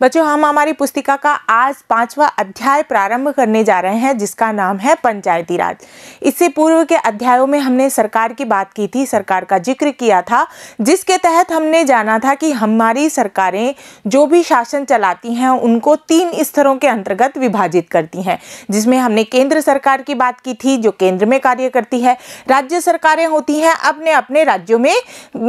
बच्चों, हम हमारी पुस्तिका का आज 5वां अध्याय प्रारंभ करने जा रहे हैं, जिसका नाम है पंचायती राज। इससे पूर्व के अध्यायों में हमने सरकार की बात की थी, सरकार का जिक्र किया था, जिसके तहत हमने जाना था कि हमारी सरकारें जो भी शासन चलाती हैं उनको 3 स्तरों के अंतर्गत विभाजित करती हैं, जिसमें हमने केंद्र सरकार की बात की थी जो केंद्र में कार्य करती है, राज्य सरकारें होती हैं अपने अपने राज्यों में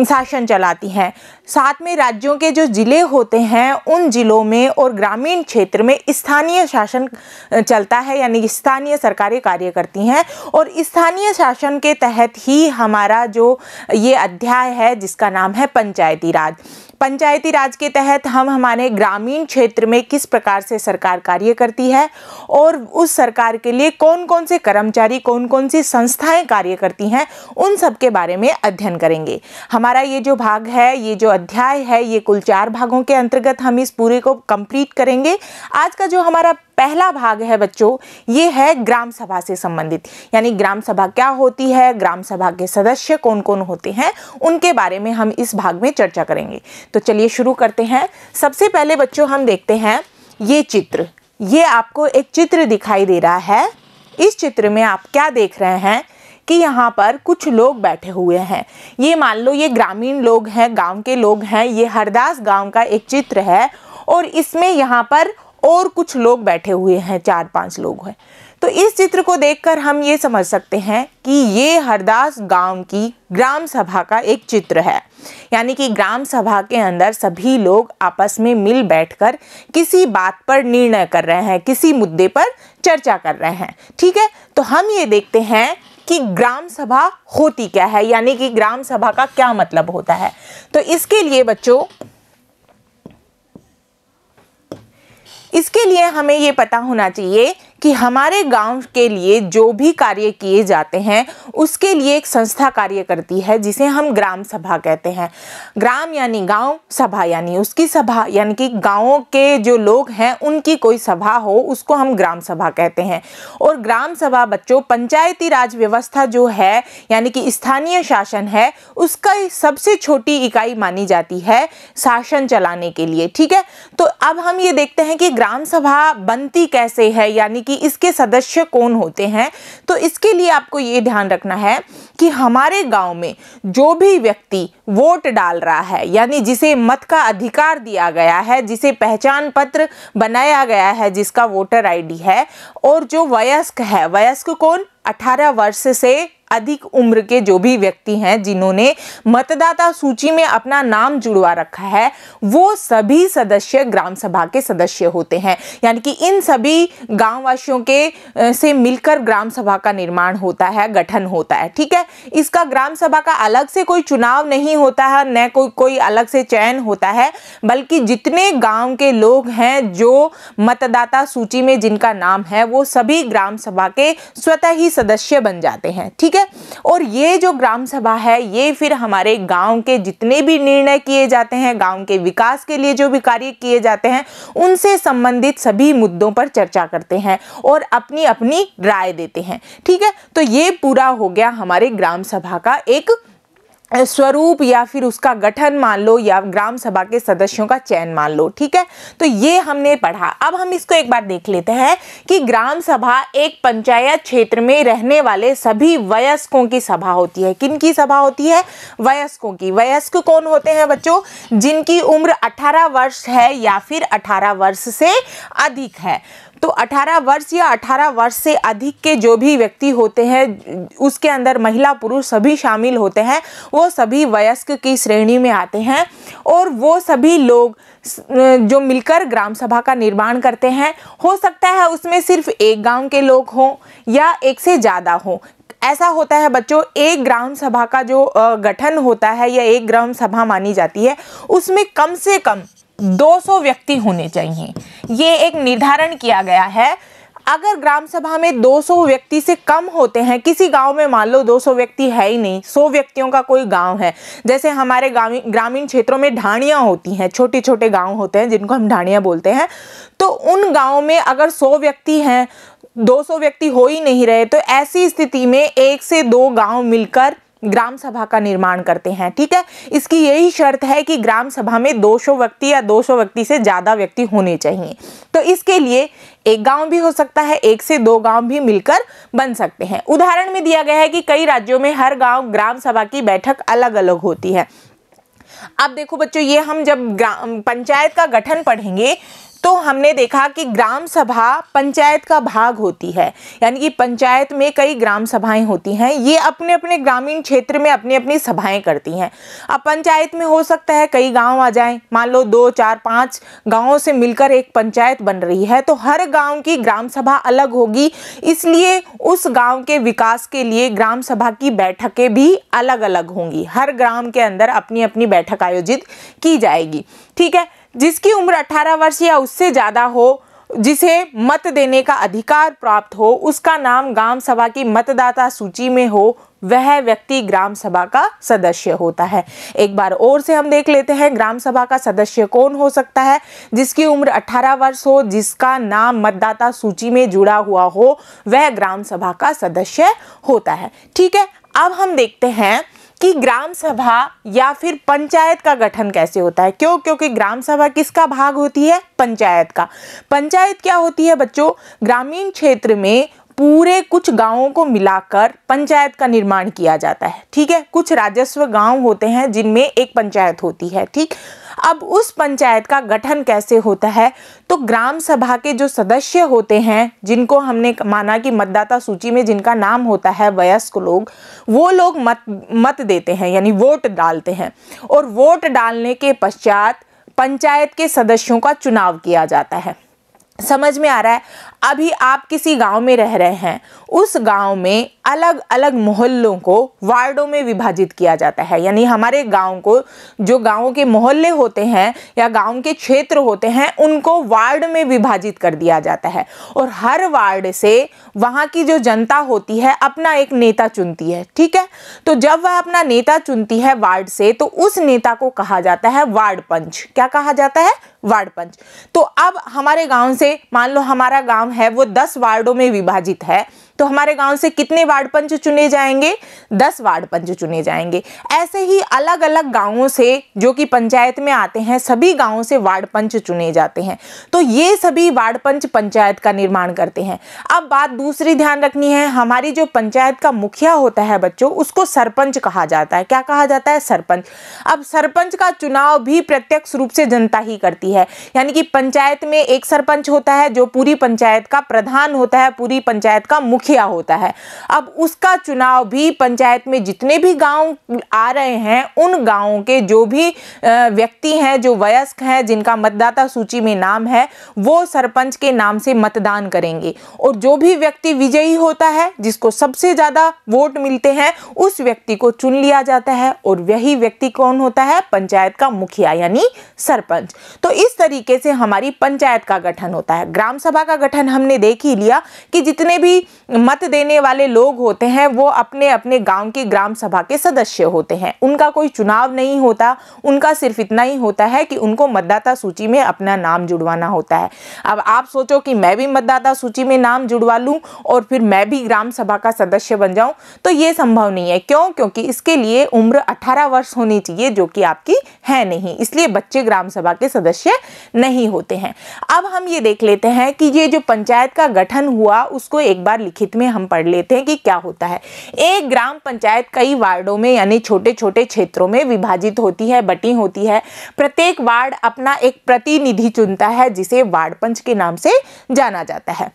शासन चलाती हैं, साथ में राज्यों के जो जिले होते हैं उन जिलों में और ग्रामीण क्षेत्र में स्थानीय शासन चलता है, यानी स्थानीय सरकारें कार्य करती हैं। और स्थानीय शासन के तहत ही हमारा जो ये अध्याय है जिसका नाम है पंचायती राज। पंचायती राज के तहत हम हमारे ग्रामीण क्षेत्र में किस प्रकार से सरकार कार्य करती है और उस सरकार के लिए कौन कौन से कर्मचारी, कौन कौन सी संस्थाएं कार्य करती हैं, उन सब के बारे में अध्ययन करेंगे। हमारा ये जो भाग है, ये जो अध्याय है, ये कुल 4 भागों के अंतर्गत हम इस पूरे को कंप्लीट करेंगे। आज का जो हमारा पहला भाग है बच्चों, ये है ग्राम सभा से संबंधित, यानी ग्राम सभा क्या होती है, ग्राम सभा के सदस्य कौन कौन होते हैं, उनके बारे में हम इस भाग में चर्चा करेंगे। तो चलिए शुरू करते हैं। सबसे पहले बच्चों हम देखते हैं ये चित्र। ये आपको एक चित्र दिखाई दे रहा है। इस चित्र में आप क्या देख रहे हैं कि यहाँ पर कुछ लोग बैठे हुए हैं। ये मान लो ये ग्रामीण लोग हैं, गाँव के लोग हैं। ये हरदास गाँव का एक चित्र है और इसमें यहाँ पर और कुछ लोग बैठे हुए हैं, 4-5 लोग हैं। तो इस चित्र को देखकर हम ये समझ सकते हैं कि ये हरदास गांव की ग्राम सभा का एक चित्र है, यानी कि ग्राम सभा के अंदर सभी लोग आपस में मिल बैठकर किसी बात पर निर्णय कर रहे हैं, किसी मुद्दे पर चर्चा कर रहे हैं। ठीक है, तो हम ये देखते हैं कि ग्राम सभा होती क्या है, यानी कि ग्राम सभा का क्या मतलब होता है। तो इसके लिए हमें ये पता होना चाहिए कि हमारे गांव के लिए जो भी कार्य किए जाते हैं उसके लिए एक संस्था कार्य करती है जिसे हम ग्राम सभा कहते हैं। ग्राम यानी गांव, सभा यानी उसकी सभा, यानी कि गांवों के जो लोग हैं उनकी कोई सभा हो उसको हम ग्राम सभा कहते हैं। और ग्राम सभा बच्चों पंचायती राज व्यवस्था जो है, यानी कि स्थानीय शासन है, उसका सबसे छोटी इकाई मानी जाती है शासन चलाने के लिए। ठीक है, तो अब हम ये देखते हैं कि ग्राम सभा बनती कैसे है, यानी कि इसके सदस्य कौन होते हैं। तो इसके लिए आपको ये ध्यान रखना है कि हमारे गांव में जो भी व्यक्ति वोट डाल रहा है, यानी जिसे मत का अधिकार दिया गया है, जिसे पहचान पत्र बनाया गया है, जिसका वोटर आईडी है, और जो वयस्क है, वयस्क कौन, 18 वर्ष से अधिक उम्र के जो भी व्यक्ति हैं जिन्होंने मतदाता सूची में अपना नाम जुड़वा रखा है, वो सभी सदस्य ग्राम सभा के सदस्य होते हैं। यानी कि इन सभी गांववासियों के से मिलकर ग्राम सभा का निर्माण होता है, गठन होता है। ठीक है, इसका ग्राम सभा का अलग से कोई चुनाव नहीं होता है, न कोई अलग से चयन होता है, बल्कि जितने गांव के लोग हैं जो मतदाता सूची में जिनका नाम है वो सभी ग्राम सभा के स्वतः ही सदस्य बन जाते हैं। ठीक है, और ये जो ग्राम सभा है ये फिर हमारे गांव के जितने भी निर्णय किए जाते हैं, गांव के विकास के लिए जो भी कार्य किए जाते हैं, उनसे संबंधित सभी मुद्दों पर चर्चा करते हैं और अपनी अपनी राय देते हैं। ठीक है, तो ये पूरा हो गया हमारे ग्राम सभा का एक स्वरूप या फिर उसका गठन मान लो, या ग्राम सभा के सदस्यों का चयन मान लो। ठीक है, तो ये हमने पढ़ा। अब हम इसको एक बार देख लेते हैं कि ग्राम सभा एक पंचायत क्षेत्र में रहने वाले सभी वयस्कों की सभा होती है। किन की सभा होती है? वयस्कों की। वयस्क कौन होते हैं बच्चों? जिनकी उम्र 18 वर्ष है या फिर 18 वर्ष से अधिक है। तो 18 वर्ष या 18 वर्ष से अधिक के जो भी व्यक्ति होते हैं, उसके अंदर महिला पुरुष सभी शामिल होते हैं, वो सभी वयस्क की श्रेणी में आते हैं। और वो सभी लोग जो मिलकर ग्राम सभा का निर्माण करते हैं, हो सकता है उसमें सिर्फ एक गांव के लोग हों या एक से ज़्यादा हों। ऐसा होता है बच्चों, एक ग्राम सभा का जो गठन होता है या एक ग्राम सभा मानी जाती है, उसमें कम से कम 200 व्यक्ति होने चाहिए। ये एक निर्धारण किया गया है। अगर ग्राम सभा में 200 व्यक्ति से कम होते हैं, किसी गांव में मान लो 200 व्यक्ति है ही नहीं, 100 व्यक्तियों का कोई गांव है, जैसे हमारे ग्रामीण क्षेत्रों में ढाणियाँ होती हैं, छोटे छोटे गांव होते हैं जिनको हम ढाणियाँ बोलते हैं। तो उन गाँव में अगर 100 व्यक्ति हैं, 200 व्यक्ति हो ही नहीं रहे, तो ऐसी स्थिति में 1 से 2 गांव मिलकर ग्राम सभा का निर्माण करते हैं। ठीक है, इसकी यही शर्त है कि ग्राम सभा में 200 व्यक्ति या 200 व्यक्ति से ज़्यादा व्यक्ति होने चाहिए। तो इसके लिए एक गांव भी हो सकता है, 1 से 2 गांव भी मिलकर बन सकते हैं। उदाहरण में दिया गया है कि कई राज्यों में हर गांव ग्राम सभा की बैठक अलग अलग होती है। अब देखो बच्चों, ये हम जब पंचायत का गठन पढ़ेंगे तो हमने देखा कि ग्राम सभा पंचायत का भाग होती है, यानी कि पंचायत में कई ग्राम सभाएं होती हैं। ये अपने अपने ग्रामीण क्षेत्र में अपनी अपनी सभाएं करती हैं। अब पंचायत में हो सकता है कई गांव आ जाएं, मान लो 2, 4, 5 गांवों से मिलकर एक पंचायत बन रही है, तो हर गांव की ग्राम सभा अलग होगी, इसलिए उस गांव के विकास के लिए ग्राम सभा की बैठकें भी अलग अलग होंगी। हर ग्राम के अंदर अपनी अपनी बैठक आयोजित की जाएगी। ठीक है, जिसकी उम्र 18 वर्ष या उससे ज़्यादा हो, जिसे मत देने का अधिकार प्राप्त हो, उसका नाम ग्राम सभा की मतदाता सूची में हो, वह व्यक्ति ग्राम सभा का सदस्य होता है। एक बार और से हम देख लेते हैं, ग्राम सभा का सदस्य कौन हो सकता है? जिसकी उम्र 18 वर्ष हो, जिसका नाम मतदाता सूची में जुड़ा हुआ हो, वह ग्राम सभा का सदस्य होता है। ठीक है, अब हम देखते हैं कि ग्राम सभा या फिर पंचायत का गठन कैसे होता है। क्यों? क्योंकि ग्राम सभा किसका भाग होती है? पंचायत का। पंचायत क्या होती है बच्चों? ग्रामीण क्षेत्र में पूरे कुछ गांवों को मिलाकर पंचायत का निर्माण किया जाता है। ठीक है, कुछ राजस्व गांव होते हैं जिनमें एक पंचायत होती है। ठीक, अब उस पंचायत का गठन कैसे होता है? तो ग्राम सभा के जो सदस्य होते हैं, जिनको हमने माना कि मतदाता सूची में जिनका नाम होता है वयस्क लोग, वो लोग मत देते हैं, यानी वोट डालते हैं, और वोट डालने के पश्चात पंचायत के सदस्यों का चुनाव किया जाता है। समझ में आ रहा है? अभी आप किसी गांव में रह रहे हैं, उस गांव में अलग अलग मोहल्लों को वार्डों में विभाजित किया जाता है, यानी हमारे गांव को, जो गांवों के मोहल्ले होते हैं या गांव के क्षेत्र होते हैं, उनको वार्ड में विभाजित कर दिया जाता है, और हर वार्ड से वहां की जो जनता होती है अपना एक नेता चुनती है। ठीक है, तो जब वह अपना नेता चुनती है वार्ड से, तो उस नेता को कहा जाता है वार्ड पंच। क्या कहा जाता है? वार्ड पंच। तो अब हमारे गांव से, मान लो हमारा गांव है वो 10 वार्डों में विभाजित है, तो हमारे गांव से कितने वार्ड पंच चुने जाएंगे? 10 वार्ड पंच चुने जाएंगे। ऐसे ही अलग अलग गांवों से जो कि पंचायत में आते हैं, सभी गांवों से वार्ड पंच चुने जाते हैं। तो ये सभी वार्ड पंच पंचायत का निर्माण करते हैं। अब बात दूसरी ध्यान रखनी है, हमारी जो पंचायत का मुखिया होता है बच्चों, उसको सरपंच कहा जाता है। क्या कहा जाता है? सरपंच। अब सरपंच का चुनाव भी प्रत्यक्ष रूप से जनता ही करती है, यानी कि पंचायत में एक सरपंच होता है जो पूरी पंचायत का प्रधान होता है, पूरी पंचायत का मुखिया होता है। अब उसका चुनाव भी पंचायत में जितने भी गांव आ रहे हैं, उन गांवों के जो भी व्यक्ति हैं, जो वयस्क हैं, जिनका मतदाता सूची में नाम है, वो सरपंच के नाम से मतदान करेंगे, और जो भी व्यक्ति विजयी होता है, जिसको सबसे ज्यादा वोट मिलते हैं, उस व्यक्ति को चुन लिया जाता है, और वही व्यक्ति कौन होता है? पंचायत का मुखिया, यानी सरपंच। तो इस तरीके से हमारी पंचायत का गठन होता है। ग्राम सभा का गठन हमने देख ही लिया कि जितने भी मत देने वाले लोग होते हैं, वो अपने अपने गांव की ग्राम सभा के सदस्य होते हैं। उनका कोई चुनाव नहीं होता, उनका सिर्फ इतना ही होता है कि उनको मतदाता सूची में अपना नाम जुड़वाना होता है। अब आप सोचो कि मैं भी मतदाता सूची में नाम जुड़वा लूं और फिर मैं भी ग्राम सभा का सदस्य बन जाऊं, तो ये संभव नहीं है। क्यों? क्योंकि इसके लिए उम्र 18 वर्ष होनी चाहिए, जो कि आपकी है नहीं, इसलिए बच्चे ग्राम सभा के सदस्य नहीं होते हैं। अब हम ये देख लेते हैं कि ये जो पंचायत का गठन हुआ, उसको एक बार लिखित में हम पढ़ लेते हैं कि क्या होता है। एक ग्राम पंचायत कई वार्डों में, यानी छोटे छोटे क्षेत्रों में विभाजित होती है, बटी होती है। प्रत्येक वार्ड अपना एक प्रतिनिधि चुनता है, जिसे वार्ड पंच के नाम से जाना जाता है।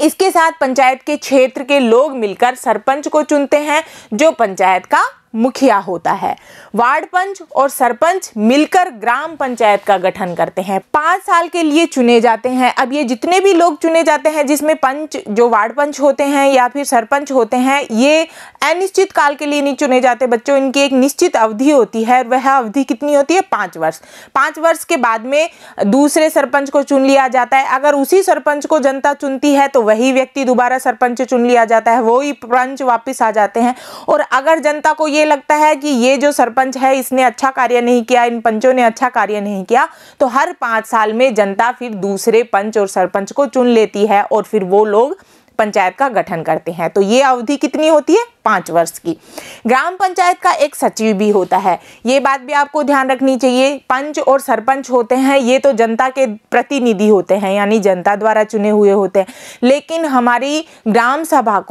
इसके साथ पंचायत के क्षेत्र के लोग मिलकर सरपंच को चुनते हैं, जो पंचायत का मुखिया होता है। वार्ड पंच और सरपंच मिलकर ग्राम पंचायत का गठन करते हैं। 5 साल के लिए चुने जाते हैं। अब ये जितने भी लोग चुने जाते हैं, जिसमें पंच, जो वार्ड पंच होते हैं या फिर सरपंच होते हैं, ये अनिश्चित काल के लिए नहीं चुने जाते बच्चों। इनकी एक निश्चित अवधि होती है। वह अवधि कितनी होती है? 5 वर्ष। 5 वर्ष के बाद में दूसरे सरपंच को चुन लिया जाता है। अगर उसी सरपंच को जनता चुनती है, तो वही व्यक्ति दोबारा सरपंच चुन लिया जाता है, वही पंच वापिस आ जाते हैं। और अगर जनता को ये लगता है कि ये जो सरपंच है, इसने अच्छा कार्य नहीं किया, इन पंचों ने अच्छा कार्य नहीं किया, तो हर 5 साल में जनता फिर दूसरे पंच और सरपंच को चुन लेती है, और फिर वो लोग पंचायत का गठन करते हैं। तो ये अवधि कितनी होती है? 5 वर्ष की। ग्राम पंचायत का एक सचिव भी होता है, ये बात भी आपको ध्यान रखनी चाहिए। पंच और सरपंच होते हैं, ये तो जनता के प्रतिनिधि होते हैं, यानी जनता द्वारा चुने हुए होते हैं। लेकिन हमारी ग्राम सभा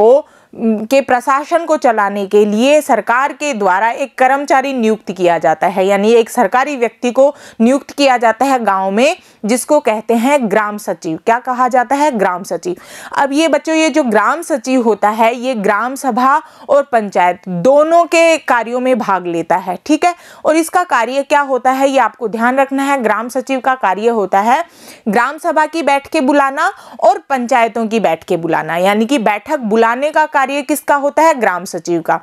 के प्रशासन को चलाने के लिए सरकार के द्वारा एक कर्मचारी नियुक्त किया जाता है, यानी एक सरकारी व्यक्ति को नियुक्त किया जाता है गांव में, जिसको कहते हैं ग्राम सचिव। क्या कहा जाता है? ग्राम सचिव। अब ये बच्चों, ये जो ग्राम सचिव होता है, ये ग्राम सभा और पंचायत दोनों के कार्यों में भाग लेता है, ठीक है। और इसका कार्य क्या होता है, ये आपको ध्यान रखना है। ग्राम सचिव का कार्य होता है ग्राम सभा की बैठकें बुलाना और पंचायतों की बैठकें बुलाना, यानी कि बैठक बुलाने का कार्य किसका होता है? ग्राम सचिव का।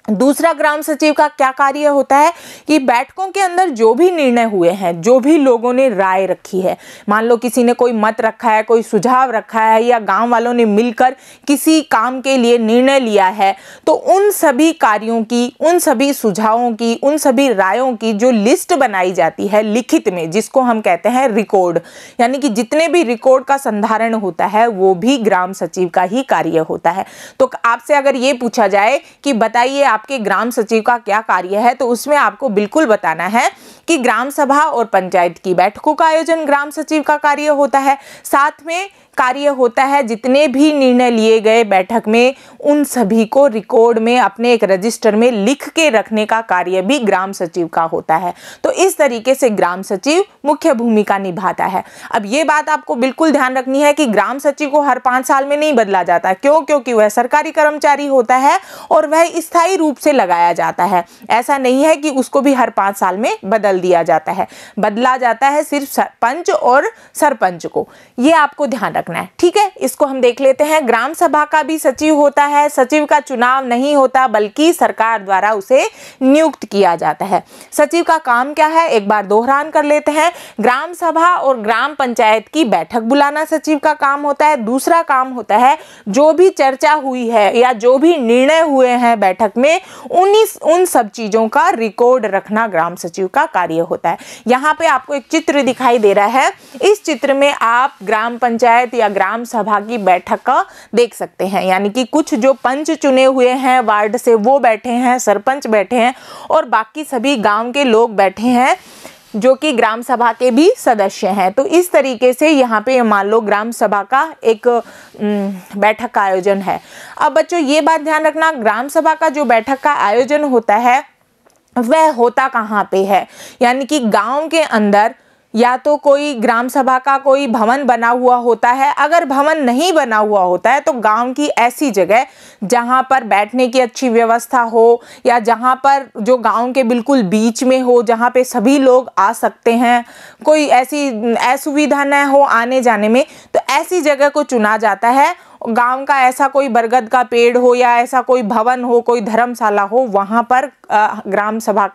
दूसरा, ग्राम सचिव का क्या कार्य होता है कि बैठकों के अंदर जो भी निर्णय हुए हैं, जो भी लोगों ने राय रखी है, मान लो किसी ने कोई मत रखा है, कोई सुझाव रखा है, या गांव वालों ने मिलकर किसी काम के लिए निर्णय लिया है, तो उन सभी कार्यों की, उन सभी सुझावों की, उन सभी रायों की जो लिस्ट बनाई जाती है लिखित में, जिसको हम कहते हैं रिकॉर्ड, यानी कि जितने भी रिकॉर्ड का संधारण होता है वो भी ग्राम सचिव का ही कार्य होता है। तो आपसे अगर ये पूछा जाए कि बताइए आपके ग्राम सचिव का क्या कार्य है, तो उसमें आपको बिल्कुल बताना है कि ग्राम सभा और पंचायत की बैठकों का आयोजन ग्राम सचिव का कार्य होता है। साथ में कार्य होता है जितने भी निर्णय लिए गए बैठक में, उन सभी को रिकॉर्ड में अपने एक रजिस्टर में लिख के रखने का कार्य भी ग्राम सचिव का होता है। तो इस तरीके से ग्राम सचिव मुख्य भूमिका निभाता है। अब ये बात आपको बिल्कुल ध्यान रखनी है कि ग्राम सचिव को हर 5 साल में नहीं बदला जाता। क्यों? क्योंकि वह सरकारी कर्मचारी होता है और वह स्थायी रूप से लगाया जाता है। ऐसा नहीं है कि उसको भी हर 5 साल में बदल दिया जाता है, बदला जाता है सिर्फ पंच और सरपंच को। ये आपको ध्यान रखना है, ठीक है। इसको हम देख लेते हैं। ग्राम सभा का भी सचिव होता है। सचिव का चुनाव नहीं होता, बल्कि सरकार द्वारा उसे नियुक्त किया जाता है। सचिव का काम क्या है, एक बार दोहरान कर लेते हैं। ग्राम सभा और ग्राम पंचायत की बैठक बुलाना सचिव का काम होता है। दूसरा काम होता है जो भी चर्चा हुई है या जो भी निर्णय हुए हैं बैठक में, उन सब चीजों का रिकॉर्ड रखना ग्राम सचिव का कार्य होता है। यहाँ पे आपको एक चित्र दिखाई दे रहा है। इस चित्र में आप ग्राम पंचायत या ग्राम सभा की बैठक का देख सकते हैं, यानी कि कुछ जो पंच चुने हुए हैं वार्ड से वो बैठे हैं, सरपंच बैठे हैं और बाकी सभी गांव के लोग बैठे हैं जो कि ग्राम सभा के भी सदस्य हैं। तो इस तरीके से यहाँ पे मान लो ग्राम सभा का एक बैठक का आयोजन है। अब बच्चों ये बात ध्यान रखना, ग्राम सभा का जो बैठक का आयोजन होता है वह होता कहाँ पे है, यानी कि गांव के अंदर या तो कोई ग्राम सभा का कोई भवन बना हुआ होता है। अगर भवन नहीं बना हुआ होता है तो गांव की ऐसी जगह जहां पर बैठने की अच्छी व्यवस्था हो या जहां पर जो गांव के बिल्कुल बीच में हो, जहां पे सभी लोग आ सकते हैं, कोई ऐसी असुविधा न हो आने जाने में, तो ऐसी जगह को चुना जाता है। गांव का ऐसा कोई बरगद का पेड़ हो या ऐसा कोई भवन हो, कोई धर्मशाला हो, वहां पर ग्राम सभा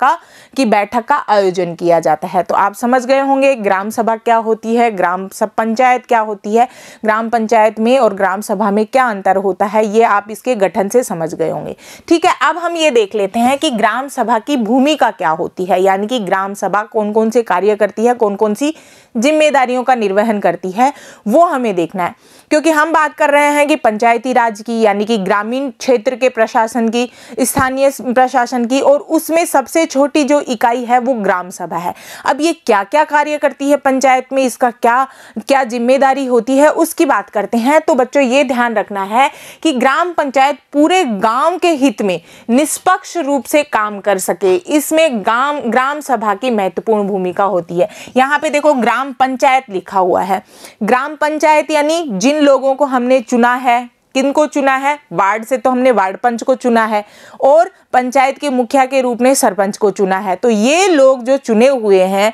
की बैठक का आयोजन किया जाता है। तो आप समझ गए होंगे ग्राम सभा क्या होती है, ग्राम पंचायत क्या होती है, ग्राम पंचायत में और ग्राम सभा में क्या अंतर होता है, ये आप इसके गठन से समझ गए होंगे। ठीक है, अब हम ये देख लेते हैं कि ग्राम सभा की भूमिका क्या होती है, यानी कि ग्राम सभा कौन कौन से कार्य करती है, कौन कौन सी जिम्मेदारियों का निर्वहन करती है, वो हमें देखना है। क्योंकि हम बात कर रहे हैं कि पंचायती राज की, यानी कि ग्रामीण क्षेत्र के प्रशासन की, स्थानीय प्रशासन की, और उसमें सबसे छोटी जो इकाई है वो ग्राम सभा है। अब ये क्या क्या कार्य करती है पंचायत में, इसका क्या क्या जिम्मेदारी होती है, उसकी बात करते हैं। तो बच्चों ये ध्यान रखना है कि ग्राम पंचायत पूरे गांव के हित में निष्पक्ष रूप से काम कर सके, इसमें ग्राम सभा की महत्वपूर्ण भूमिका होती है। यहाँ पे देखो ग्राम पंचायत लिखा हुआ है। ग्राम पंचायत यानी जिन लोगों को हमने चुना है, किनको चुना है, वार्ड से तो हमने वार्ड पंच को चुना है और पंचायत के मुखिया के रूप में सरपंच को चुना है। तो ये लोग जो चुने हुए हैं,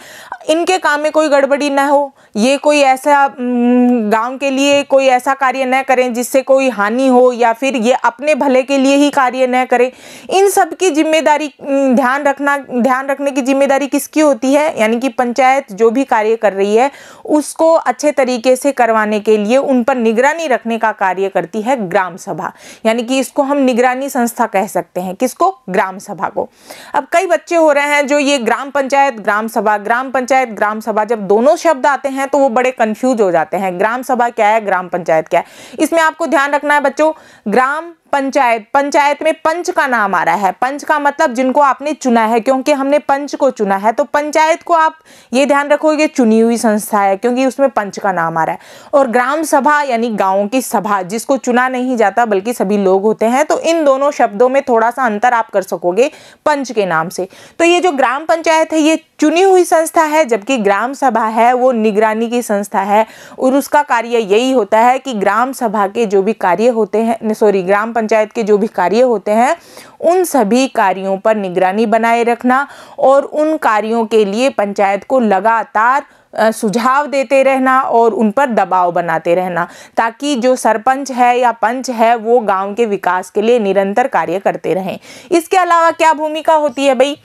इनके काम में कोई गड़बड़ी ना हो, ये कोई ऐसा गांव के लिए कोई ऐसा कार्य न करें जिससे कोई हानि हो, या फिर ये अपने भले के लिए ही कार्य न करें। इन सब की जिम्मेदारी ध्यान रखने की जिम्मेदारी किसकी होती है, यानी कि पंचायत जो भी कार्य कर रही है उसको अच्छे तरीके से करवाने के लिए उन पर निगरानी रखने का कार्य करती है ग्राम सभा, यानी कि इसको हम निगरानी संस्था कह सकते हैं। किसको? ग्राम सभा को। अब कई बच्चे हो रहे हैं जो ये ग्राम पंचायत ग्राम सभा, ग्राम पंचायत ग्राम सभा, जब दोनों शब्द आते हैं तो वो बड़े कंफ्यूज हो जाते हैं। ग्राम सभा क्या है, ग्राम पंचायत क्या है? इसमें आपको ध्यान रखना है बच्चों, ग्राम पंचायत, पंचायत में पंच का नाम आ रहा है। पंच का मतलब जिनको आपने चुना है, क्योंकि हमने पंच को चुना है। तो पंचायत को आप ये ध्यान रखोगे चुनी हुई संस्था है, क्योंकि उसमें पंच का नाम आ रहा है। और ग्राम सभा यानी गांव की सभा, जिसको चुना नहीं जाता बल्कि सभी लोग होते हैं। तो इन दोनों शब्दों में थोड़ा सा अंतर आप कर सकोगे पंच के नाम से। तो ये जो ग्राम पंचायत है ये चुनी हुई संस्था है, जबकि ग्राम सभा है वो निगरानी की संस्था है। और उसका कार्य यही होता है कि ग्राम सभा के जो भी कार्य होते हैं, ग्राम पंचायत के जो भी कार्य होते हैं उन सभी कार्यों पर निगरानी बनाए रखना और उन कार्यों के लिए पंचायत को लगातार सुझाव देते रहना और उन पर दबाव बनाते रहना, ताकि जो सरपंच है या पंच है वो गांव के विकास के लिए निरंतर कार्य करते रहें। इसके अलावा क्या भूमिका होती है भाई?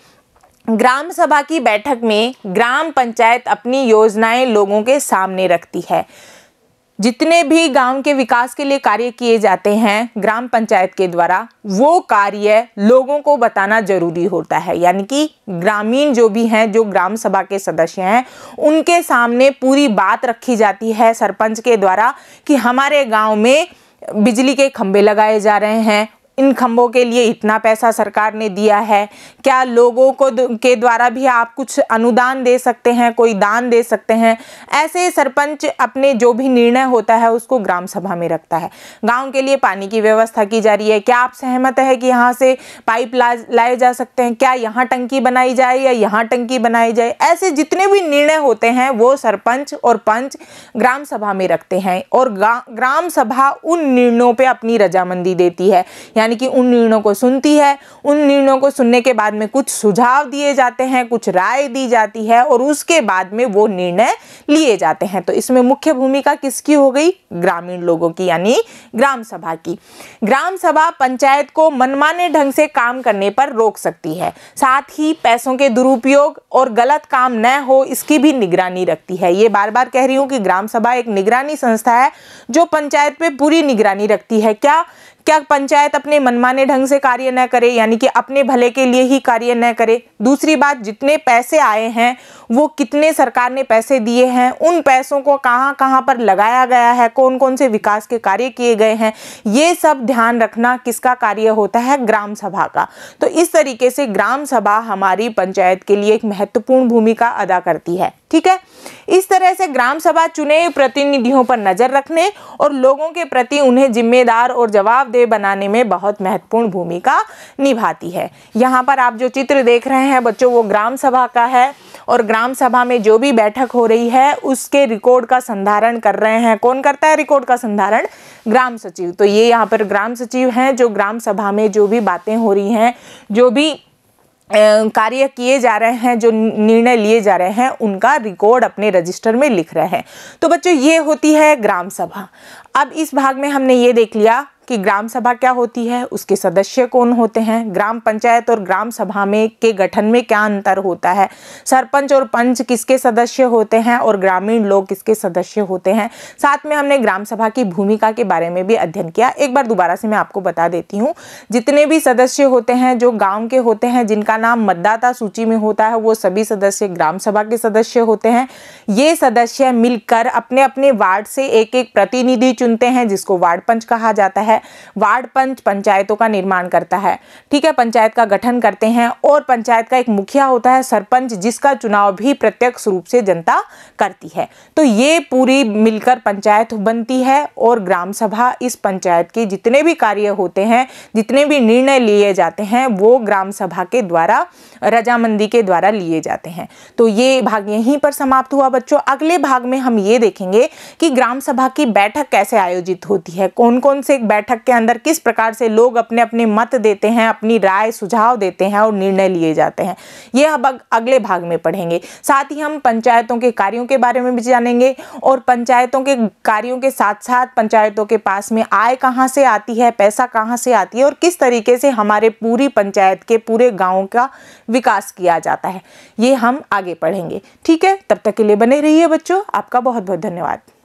ग्राम सभा की बैठक में ग्राम पंचायत अपनी योजनाएं लोगों के सामने रखती है। जितने भी गांव के विकास के लिए कार्य किए जाते हैं ग्राम पंचायत के द्वारा, वो कार्य लोगों को बताना जरूरी होता है। यानी कि ग्रामीण जो भी हैं, जो ग्राम सभा के सदस्य हैं, उनके सामने पूरी बात रखी जाती है सरपंच के द्वारा कि हमारे गांव में बिजली के खंभे लगाए जा रहे हैं, इन खंभों के लिए इतना पैसा सरकार ने दिया है, क्या लोगों को के द्वारा भी आप कुछ अनुदान दे सकते हैं, कोई दान दे सकते हैं। ऐसे सरपंच अपने जो भी निर्णय होता है उसको ग्राम सभा में रखता है। गांव के लिए पानी की व्यवस्था की जा रही है, क्या आप सहमत है कि यहाँ से पाइप लाए जा सकते हैं, क्या यहाँ टंकी बनाई जाए या यहाँ टंकी बनाई जाए। ऐसे जितने भी निर्णय होते हैं वो सरपंच और पंच ग्राम सभा में रखते हैं और ग्राम सभा उन निर्णयों पर अपनी रजामंदी देती है, यानी कि उन निर्णयों को सुनती है। उन निर्णयों को सुनने के बाद में कुछ सुझाव दिए जाते हैं, कुछ राय दी जाती है और उसके बाद में वो निर्णय लिए जाते हैं। तो इसमें मुख्य भूमिका किसकी हो गई? ग्रामीण लोगों की, यानी ग्राम सभा की। ग्राम सभा पंचायत को मनमाने ढंग से काम करने पर रोक सकती है, साथ ही पैसों के दुरुपयोग और गलत काम न हो इसकी भी निगरानी रखती है। ये बार बार कह रही हूँ कि ग्राम सभा एक निगरानी संस्था है जो पंचायत पे पूरी निगरानी रखती है। क्या पंचायत अपने मनमाने ढंग से कार्य न करे, यानी कि अपने भले के लिए ही कार्य न करे। दूसरी बात, जितने पैसे आए हैं वो कितने सरकार ने पैसे दिए हैं, उन पैसों को कहां कहां पर लगाया गया है, कौन कौन से विकास के कार्य किए गए हैं, ये सब ध्यान रखना किसका कार्य होता है? ग्राम सभा का। तो इस तरीके से ग्राम सभा हमारी पंचायत के लिए एक महत्वपूर्ण भूमिका अदा करती है। ठीक है, इस तरह से ग्राम सभा चुने हुए प्रतिनिधियों पर नजर रखने और लोगों के प्रति उन्हें जिम्मेदार और जवाबदेह बनाने में बहुत महत्वपूर्ण भूमिका निभाती है। यहाँ पर आप जो चित्र देख रहे हैं बच्चों, वो ग्राम सभा का है और ग्राम सभा में जो भी बैठक हो रही है उसके रिकॉर्ड का संधारण कर रहे हैं। कौन करता है रिकॉर्ड का संधारण? ग्राम सचिव। तो ये यहाँ पर ग्राम सचिव हैं जो ग्राम सभा में जो भी बातें हो रही हैं, जो भी कार्य किए जा रहे हैं, जो निर्णय लिए जा रहे हैं, उनका रिकॉर्ड अपने रजिस्टर में लिख रहे हैं। तो बच्चों ये होती है ग्राम सभा। अब इस भाग में हमने ये देख लिया कि ग्राम सभा क्या होती है, उसके सदस्य कौन होते हैं, ग्राम पंचायत और ग्राम सभा में के गठन में क्या अंतर होता है, सरपंच और पंच किसके सदस्य होते हैं और ग्रामीण लोग किसके सदस्य होते हैं। साथ में हमने ग्राम सभा की भूमिका के बारे में भी अध्ययन किया। एक बार दोबारा से मैं आपको बता देती हूँ, जितने भी सदस्य होते हैं जो गाँव के होते हैं, जिनका नाम मतदाता सूची में होता है, वो सभी सदस्य ग्राम सभा के सदस्य होते हैं। ये सदस्य मिलकर अपने अपने वार्ड से एक एक प्रतिनिधि चुनते हैं जिसको वार्ड पंच कहा जाता है। वार्ड पंच पंचायतों का निर्माण करता है। ठीक है, पंचायत का गठन करते हैं और पंचायत का एक मुखिया होता है सरपंच, जिसका चुनाव भी प्रत्यक्ष रूप से जनता करती है। तो ये पूरी मिलकर पंचायत बनती है और ग्राम सभा इस पंचायत के जितने भी कार्य होते हैं, जितने भी निर्णय लिए जाते हैं, वो ग्राम सभा के द्वारा रजामंदी के द्वारा लिए जाते हैं। तो ये भाग यहीं पर समाप्त हुआ बच्चों। अगले भाग में हम ये देखेंगे कि ग्राम सभा की बैठक कैसे आयोजित होती है, कौन कौन से बैठक के अंदर किस प्रकार से लोग अपने अपने मत देते हैं, अपनी राय सुझाव देते हैं और निर्णय लिए जाते हैं। ये अब अगले भाग में पढ़ेंगे। साथ ही हम पंचायतों के कार्यों के बारे में भी जानेंगे और पंचायतों के कार्यों के साथ साथ पंचायतों के पास में आय कहाँ से आती है, पैसा कहाँ से आती है और किस तरीके से हमारे पूरी पंचायत के पूरे गाँव का विकास किया जाता है, ये हम आगे पढ़ेंगे। ठीक है, तब तक के लिए बने रहिए बच्चों। आपका बहुत बहुत धन्यवाद।